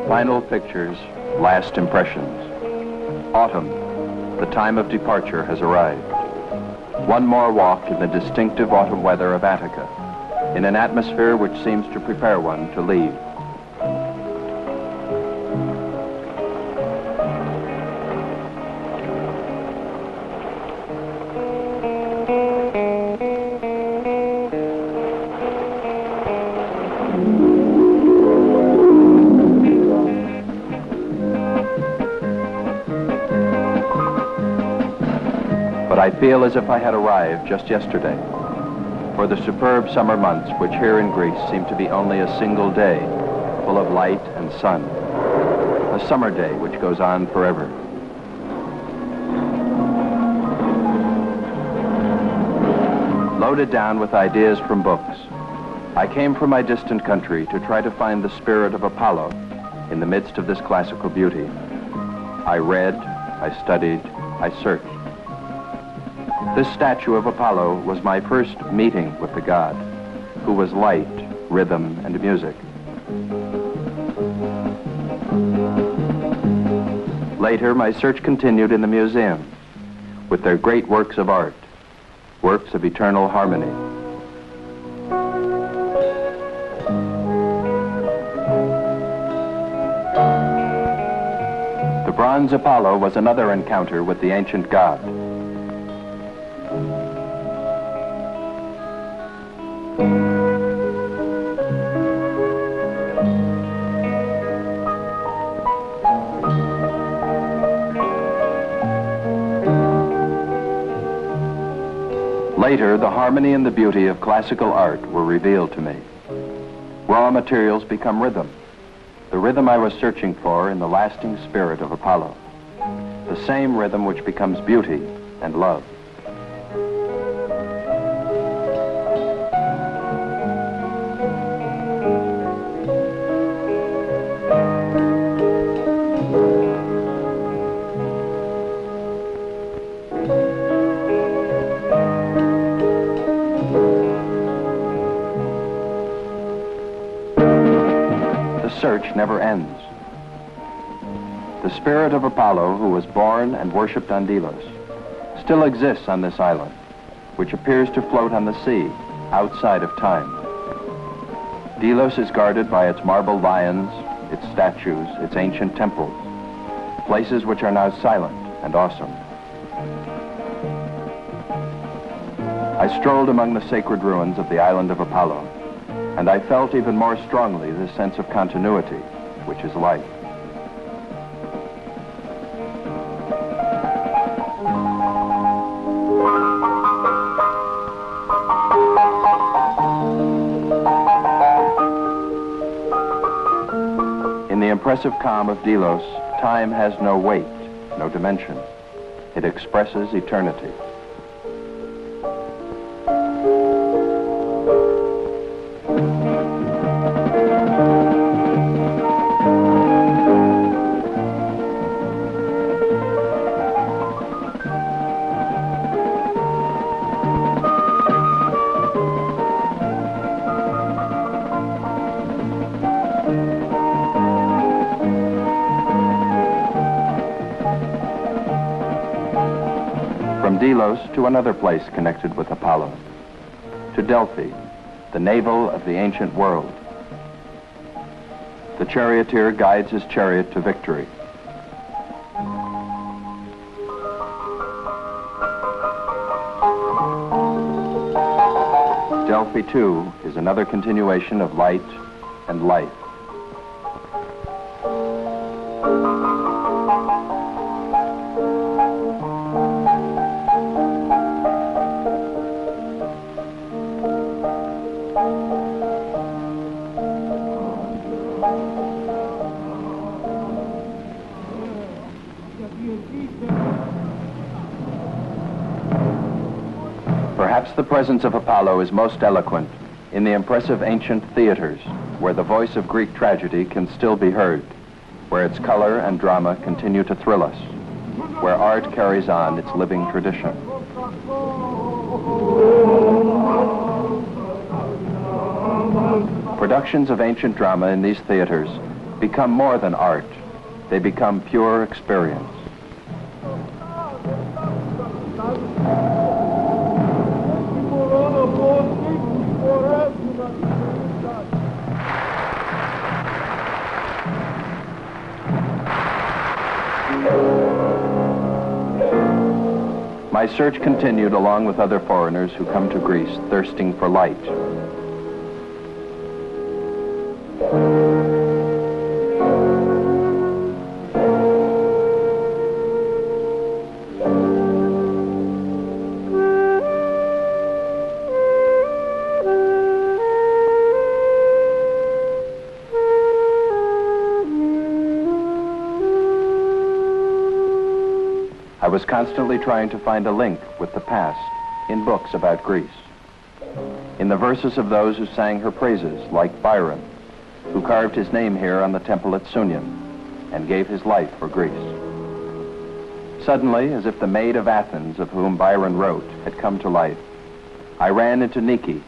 Final pictures, last impressions. Autumn, the time of departure has arrived. One more walk in the distinctive autumn weather of Attica, in an atmosphere which seems to prepare one to leave. But I feel as if I had arrived just yesterday, for the superb summer months, which here in Greece seem to be only a single day, full of light and sun, a summer day which goes on forever. Loaded down with ideas from books, I came from my distant country to try to find the spirit of Apollo in the midst of this classical beauty. I read, I studied, I searched. This statue of Apollo was my first meeting with the god, who was light, rhythm, and music. Later, my search continued in the museum with their great works of art, works of eternal harmony. The bronze Apollo was another encounter with the ancient god. Later, the harmony and the beauty of classical art were revealed to me. Raw materials become rhythm, the rhythm I was searching for in the lasting spirit of Apollo, the same rhythm which becomes beauty and love. Search never ends. The spirit of Apollo, who was born and worshipped on Delos, still exists on this island, which appears to float on the sea, outside of time. Delos is guarded by its marble lions, its statues, its ancient temples, places which are now silent and awesome. I strolled among the sacred ruins of the island of Apollo, and I felt even more strongly this sense of continuity, which is life. In the impressive calm of Delos, time has no weight, no dimension. It expresses eternity. Delos to another place connected with Apollo, to Delphi, the navel of the ancient world. The charioteer guides his chariot to victory. Delphi, too, is another continuation of light and life. Perhaps the presence of Apollo is most eloquent in the impressive ancient theaters, where the voice of Greek tragedy can still be heard, where its color and drama continue to thrill us, where art carries on its living tradition. Productions of ancient drama in these theaters become more than art. They become pure experience. My search continued along with other foreigners who come to Greece thirsting for light. I was constantly trying to find a link with the past in books about Greece, in the verses of those who sang her praises, like Byron, who carved his name here on the temple at Sunium and gave his life for Greece. Suddenly, as if the maid of Athens of whom Byron wrote had come to life, I ran into Niki,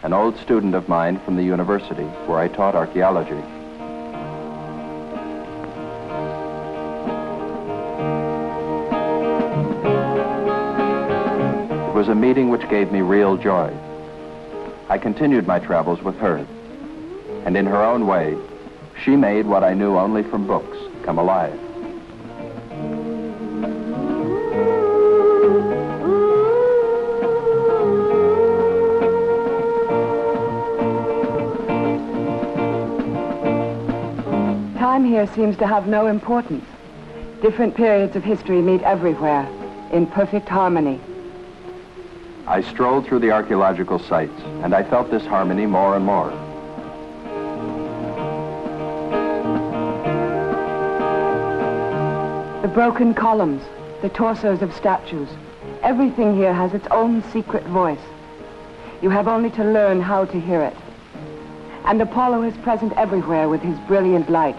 an old student of mine from the university where I taught archaeology. It was a meeting which gave me real joy. I continued my travels with her, and in her own way, she made what I knew only from books come alive. Time here seems to have no importance. Different periods of history meet everywhere, in perfect harmony. I strolled through the archaeological sites, and I felt this harmony more and more. The broken columns, the torsos of statues, everything here has its own secret voice. You have only to learn how to hear it. And Apollo is present everywhere with his brilliant light.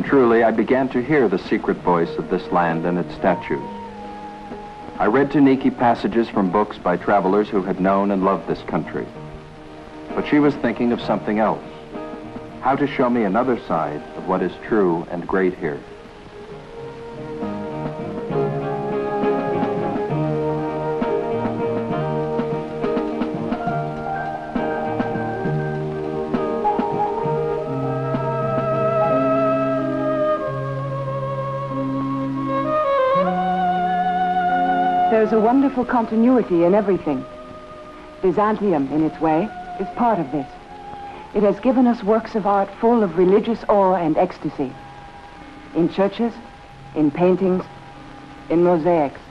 Truly, I began to hear the secret voice of this land and its statues. I read to Niki passages from books by travelers who had known and loved this country. But she was thinking of something else, how to show me another side of what is true and great here. There's a wonderful continuity in everything. Byzantium, in its way, is part of this. It has given us works of art full of religious awe and ecstasy. In churches, in paintings, in mosaics.